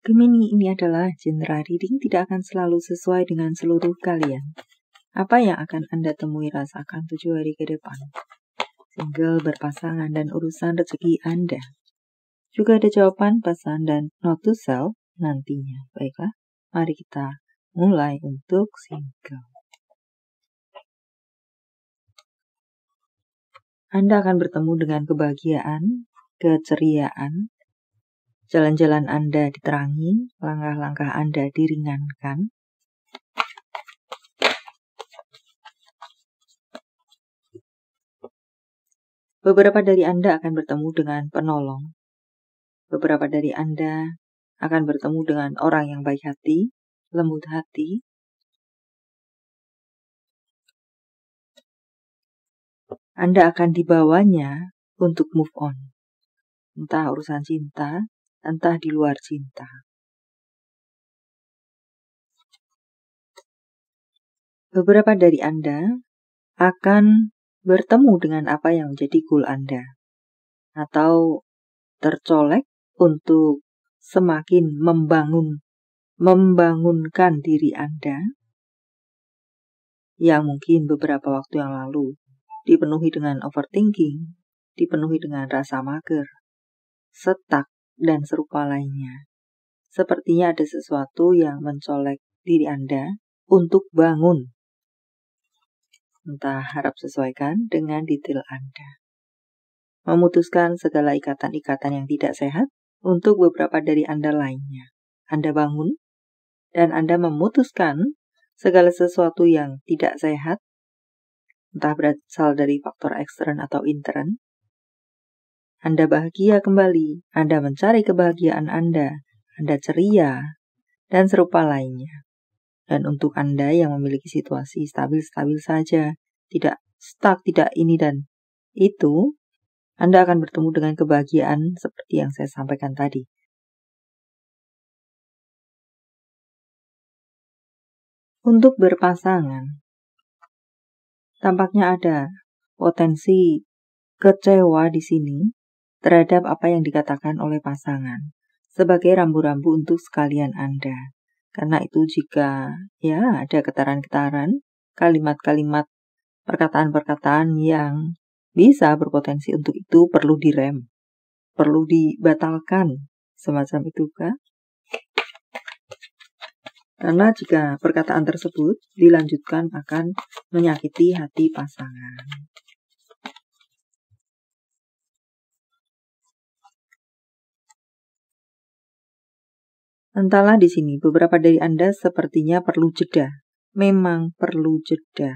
Gemini, ini adalah general reading, tidak akan selalu sesuai dengan seluruh kalian. Apa yang akan Anda temui rasakan 7 hari ke depan? Single, berpasangan, dan urusan rezeki Anda. Juga ada jawaban, pesan, dan note to self nantinya. Baiklah, mari kita mulai untuk single. Anda akan bertemu dengan kebahagiaan, keceriaan. Jalan-jalan Anda diterangi, langkah-langkah Anda diringankan. Beberapa dari Anda akan bertemu dengan penolong. Beberapa dari Anda akan bertemu dengan orang yang baik hati, lembut hati. Anda akan dibawanya untuk move on. Entah urusan cinta, entah di luar cinta. Beberapa dari Anda akan bertemu dengan apa yang menjadi goal Anda. Atau tercolek untuk semakin membangunkan diri Anda yang mungkin beberapa waktu yang lalu dipenuhi dengan overthinking, dipenuhi dengan rasa mager, stuck, dan serupa lainnya. Sepertinya ada sesuatu yang mencolek diri Anda untuk bangun. Entah harap sesuaikan dengan detail Anda. Memutuskan segala ikatan-ikatan yang tidak sehat untuk beberapa dari Anda lainnya. Anda bangun, dan Anda memutuskan segala sesuatu yang tidak sehat, entah berasal dari faktor ekstern atau intern. Anda bahagia kembali, Anda mencari kebahagiaan Anda ceria, dan serupa lainnya. Dan untuk Anda yang memiliki situasi stabil-stabil saja, tidak stuck, tidak ini dan itu, Anda akan bertemu dengan kebahagiaan seperti yang saya sampaikan tadi. Untuk berpasangan, tampaknya ada potensi kecewa di sini terhadap apa yang dikatakan oleh pasangan sebagai rambu-rambu untuk sekalian Anda. Karena itu jika ada getaran-getaran, kalimat-kalimat, perkataan-perkataan yang bisa berpotensi untuk itu perlu direm, perlu dibatalkan, semacam itu kah? Karena jika perkataan tersebut dilanjutkan akan menyakiti hati pasangan. Entahlah di sini, beberapa dari Anda sepertinya perlu jeda. Memang perlu jeda.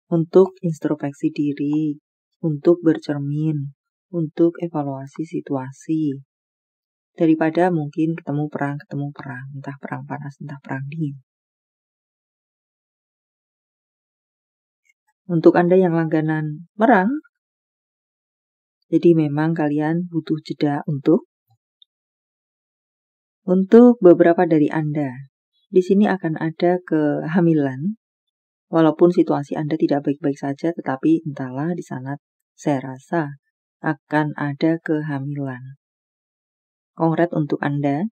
Untuk introspeksi diri, untuk bercermin, untuk evaluasi situasi. Daripada mungkin ketemu perang, entah perang panas, entah perang dingin. Untuk Anda yang langganan merang, jadi memang kalian butuh jeda untuk beberapa dari Anda. Di sini akan ada kehamilan, walaupun situasi Anda tidak baik-baik saja, tetapi entahlah di sana saya rasa akan ada kehamilan. Kongres untuk Anda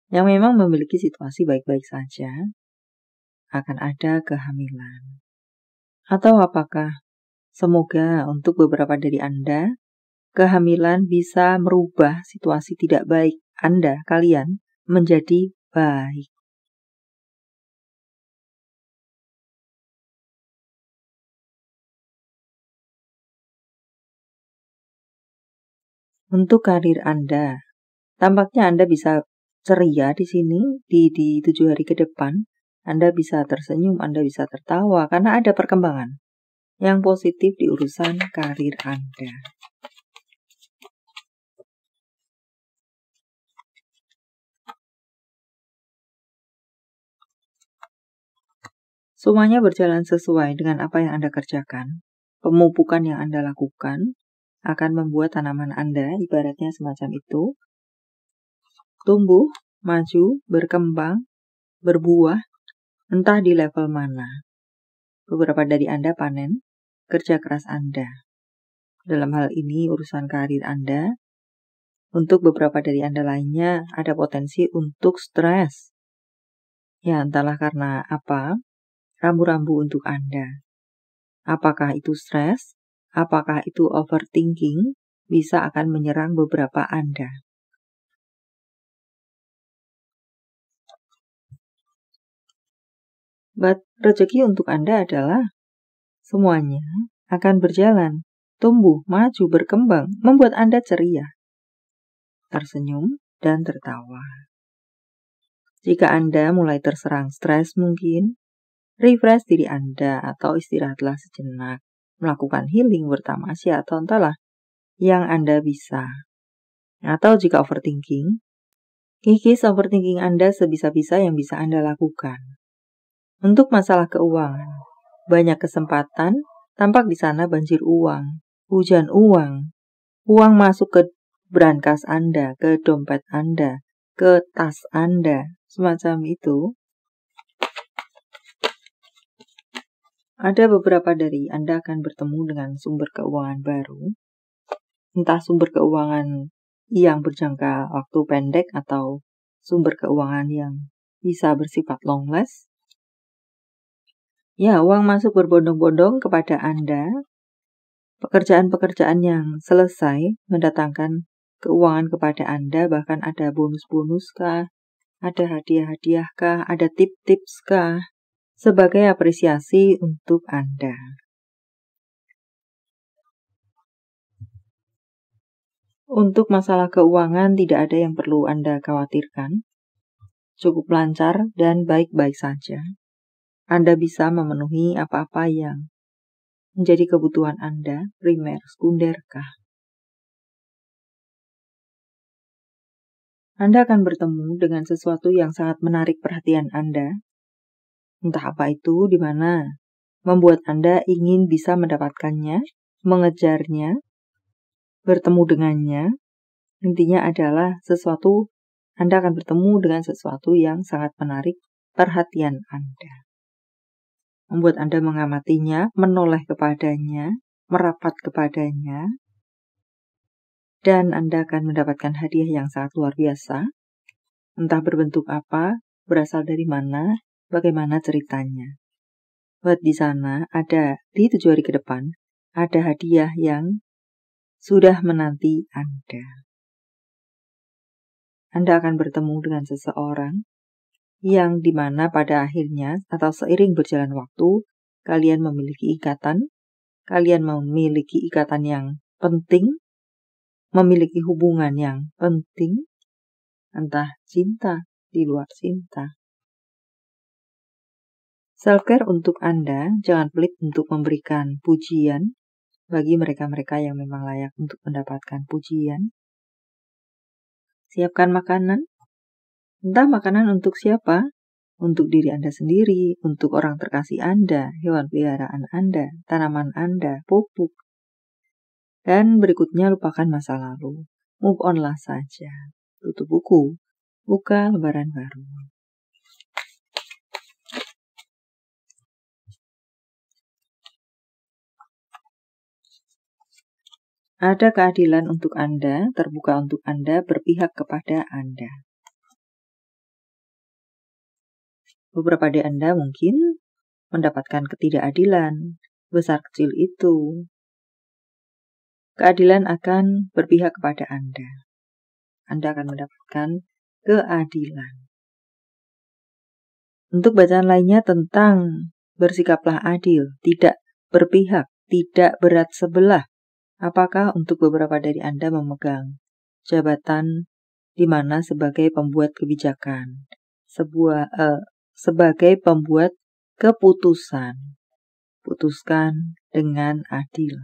yang memang memiliki situasi baik-baik saja, akan ada kehamilan. Atau apakah semoga untuk beberapa dari Anda, kehamilan bisa merubah situasi tidak baik Anda, kalian, menjadi baik. Untuk karir Anda, tampaknya Anda bisa ceria di sini, di 7 hari ke depan. Anda bisa tersenyum, Anda bisa tertawa, karena ada perkembangan yang positif di urusan karir Anda. Semuanya berjalan sesuai dengan apa yang Anda kerjakan. Pemupukan yang Anda lakukan akan membuat tanaman Anda, ibaratnya semacam itu, tumbuh, maju, berkembang, berbuah, entah di level mana. Beberapa dari Anda panen kerja keras Anda. Dalam hal ini urusan karir Anda, Untuk beberapa dari Anda lainnya, ada potensi untuk stres. Ya, entahlah karena apa, rambu-rambu untuk Anda. Apakah itu stres? Apakah itu overthinking? Bisa akan menyerang beberapa Anda. But rezeki untuk Anda adalah semuanya akan berjalan, tumbuh, maju, berkembang, membuat Anda ceria, tersenyum, dan tertawa. Jika Anda mulai terserang stres mungkin, refresh diri Anda atau istirahatlah sejenak, melakukan healing bertamasya atau entahlah yang Anda bisa. Atau jika overthinking, kikis overthinking Anda sebisa-bisa yang bisa Anda lakukan. Untuk masalah keuangan, banyak kesempatan, tampak di sana banjir uang, hujan uang masuk ke brankas Anda, ke dompet Anda, ke tas Anda, semacam itu. Ada beberapa dari Anda akan bertemu dengan sumber keuangan baru, entah sumber keuangan yang berjangka waktu pendek atau sumber keuangan yang bisa bersifat long last. Ya, uang masuk berbondong-bondong kepada Anda. Pekerjaan-pekerjaan yang selesai mendatangkan keuangan kepada Anda, bahkan ada bonus-bonus kah, ada hadiah-hadiah kah, ada tip-tips kah, sebagai apresiasi untuk Anda. Untuk masalah keuangan tidak ada yang perlu Anda khawatirkan. Cukup lancar dan baik-baik saja. Anda bisa memenuhi apa-apa yang menjadi kebutuhan Anda, primer, sekunder kah. Anda akan bertemu dengan sesuatu yang sangat menarik perhatian Anda. Entah apa itu, di mana membuat Anda ingin bisa mendapatkannya, mengejarnya, bertemu dengannya. Intinya adalah sesuatu, Anda akan bertemu dengan sesuatu yang sangat menarik perhatian Anda. Membuat Anda mengamatinya, menoleh kepadanya, merapat kepadanya, dan Anda akan mendapatkan hadiah yang sangat luar biasa. Entah berbentuk apa, berasal dari mana, bagaimana ceritanya. Buat di sana ada, di 7 hari ke depan, ada hadiah yang sudah menanti Anda. Anda akan bertemu dengan seseorang yang dimana pada akhirnya atau seiring berjalan waktu, kalian memiliki ikatan yang penting, memiliki hubungan yang penting, entah cinta, di luar cinta. Self-care untuk Anda, jangan pelit untuk memberikan pujian bagi mereka-mereka yang memang layak untuk mendapatkan pujian. Siapkan makanan, entah makanan untuk siapa, untuk diri Anda sendiri, untuk orang terkasih Anda, hewan peliharaan Anda, tanaman Anda, pupuk. Dan berikutnya lupakan masa lalu, move on lah saja, tutup buku, buka lembaran baru. Ada keadilan untuk Anda, terbuka untuk Anda, berpihak kepada Anda. Beberapa dari Anda mungkin mendapatkan ketidakadilan, besar kecil itu. Keadilan akan berpihak kepada Anda. Anda akan mendapatkan keadilan. Untuk bacaan lainnya tentang bersikaplah adil, tidak berpihak, tidak berat sebelah. Apakah untuk beberapa dari Anda memegang jabatan di mana sebagai pembuat kebijakan, sebagai pembuat keputusan, putuskan dengan adil.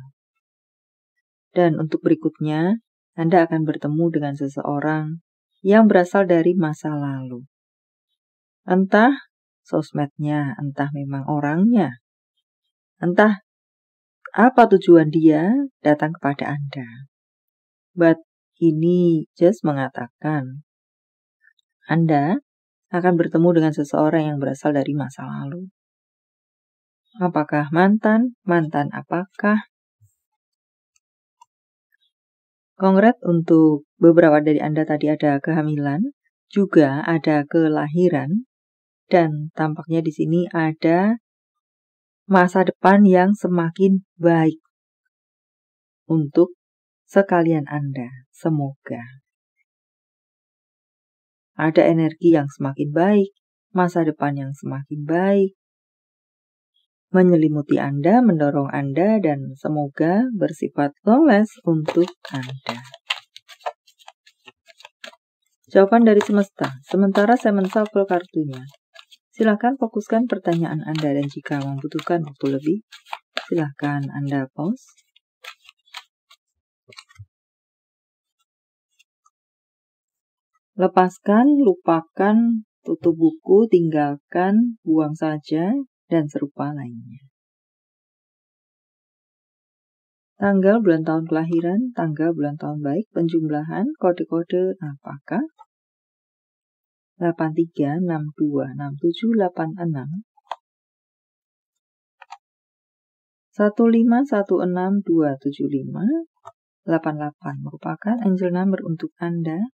Dan untuk berikutnya, Anda akan bertemu dengan seseorang yang berasal dari masa lalu. Entah sosmednya, entah memang orangnya, entah apa tujuan dia datang kepada Anda. But ini just mengatakan, Anda akan bertemu dengan seseorang yang berasal dari masa lalu. Apakah mantan? Mantan apakah? Kongres untuk beberapa dari Anda tadi ada kehamilan, juga ada kelahiran, dan tampaknya di sini ada masa depan yang semakin baik untuk sekalian Anda. Semoga ada energi yang semakin baik, masa depan yang semakin baik, menyelimuti Anda, mendorong Anda, dan semoga bersifat flawless untuk Anda. Jawaban dari semesta. Sementara saya menshuffle kartunya, silakan fokuskan pertanyaan Anda, dan jika membutuhkan waktu lebih, silakan Anda pause. Lepaskan, lupakan, tutup buku, tinggalkan, buang saja, dan serupa lainnya. Tanggal, bulan, tahun kelahiran, tanggal, bulan, tahun baik, penjumlahan, kode-kode apakah? 83, 62, 67, 86, 15, 16, 275, 88 merupakan angel number untuk Anda.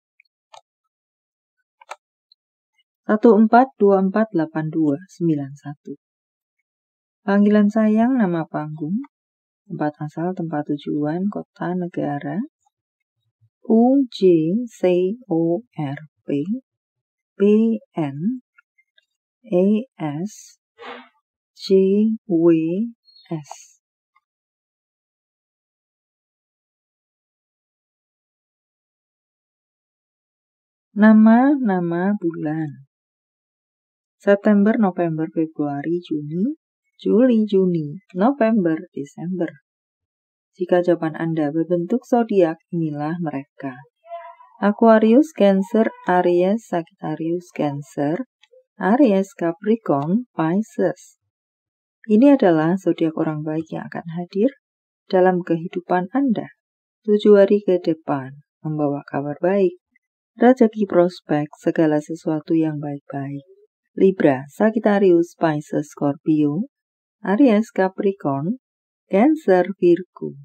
14248291. Panggilan sayang, nama panggung, tempat asal, tempat tujuan, kota, negara. UJCORP PNASJWS. Nama bulan. September, November, Februari, Juni, Juli, Juni, November, Desember. Jika jawaban Anda berbentuk zodiak, inilah mereka. Aquarius, Cancer, Aries, Sagittarius, Cancer, Aries, Capricorn, Pisces. Ini adalah zodiak orang baik yang akan hadir dalam kehidupan Anda 7 hari ke depan, membawa kabar baik, rezeki, prospek, segala sesuatu yang baik-baik. Libra, Sagittarius, Pisces, Scorpio, Aries, Capricorn, Cancer, Virgo.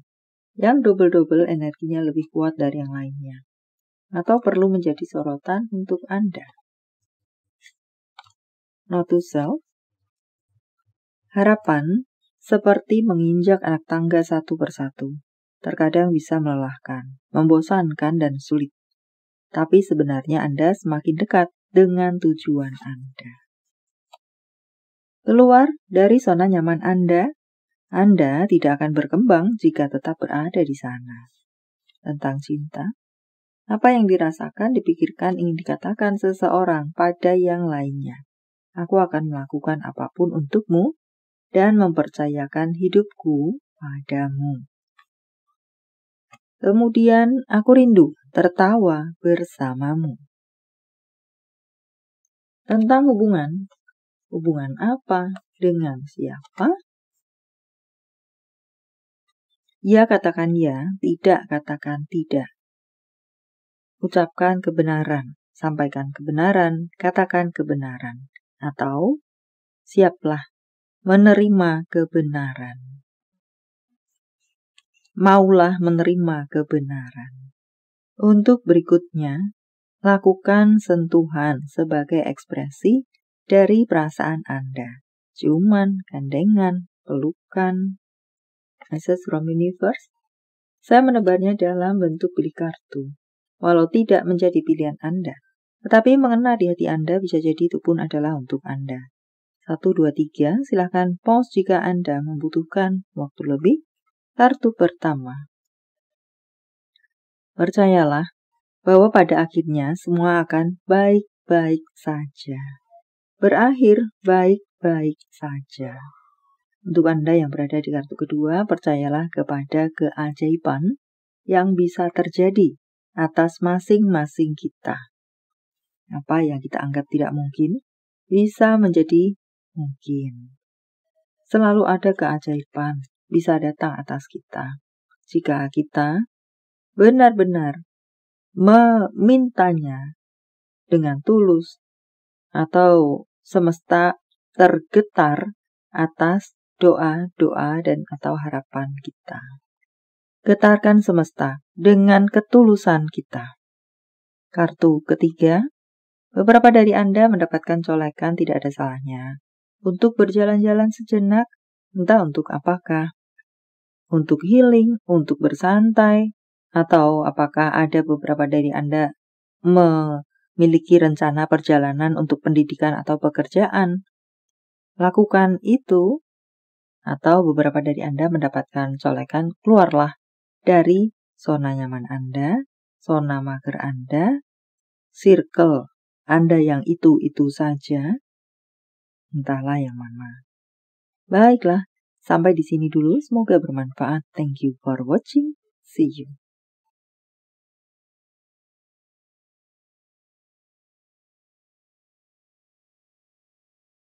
Yang double-double energinya lebih kuat dari yang lainnya, atau perlu menjadi sorotan untuk Anda. Note to self. Harapan seperti menginjak anak tangga satu persatu. Terkadang bisa melelahkan, membosankan, dan sulit. Tapi sebenarnya Anda semakin dekat dengan tujuan Anda. Keluar dari zona nyaman Anda tidak akan berkembang jika tetap berada di sana. Tentang cinta, apa yang dirasakan, dipikirkan, ingin dikatakan seseorang pada yang lainnya. Aku akan melakukan apapun untukmu dan mempercayakan hidupku padamu. Kemudian aku rindu tertawa bersamamu. Tentang hubungan. Hubungan apa? Dengan siapa? Ya katakan ya, tidak katakan tidak. Ucapkan kebenaran, sampaikan kebenaran, katakan kebenaran. Atau siaplah menerima kebenaran. Maulah menerima kebenaran. Untuk berikutnya, lakukan sentuhan sebagai ekspresi dari perasaan Anda. Ciuman, gandengan, pelukan. Message from Universe. Saya menebarnya dalam bentuk pilih kartu. Walau tidak menjadi pilihan Anda, tetapi mengena di hati Anda, bisa jadi itu pun adalah untuk Anda. 1, 2, 3, silahkan pause jika Anda membutuhkan waktu lebih. Kartu pertama. Percayalah bahwa pada akhirnya semua akan baik-baik saja. Berakhir baik-baik saja. Untuk Anda yang berada di kartu kedua, percayalah kepada keajaiban yang bisa terjadi atas masing-masing kita. Apa yang kita anggap tidak mungkin, bisa menjadi mungkin. Selalu ada keajaiban bisa datang atas kita. Jika kita benar-benar memintanya dengan tulus, atau semesta tergetar atas doa-doa dan atau harapan kita. Getarkan semesta dengan ketulusan kita. Kartu ketiga, beberapa dari Anda mendapatkan colekan tidak ada salahnya untuk berjalan-jalan sejenak, entah untuk apakah. Untuk healing, untuk bersantai, atau apakah ada beberapa dari Anda memiliki rencana perjalanan untuk pendidikan atau pekerjaan. Lakukan itu, atau beberapa dari Anda mendapatkan colekan, keluarlah dari zona nyaman Anda, zona mager Anda, circle Anda yang itu-itu saja, entahlah yang mana. Baiklah, sampai di sini dulu. Semoga bermanfaat. Thank you for watching. See you.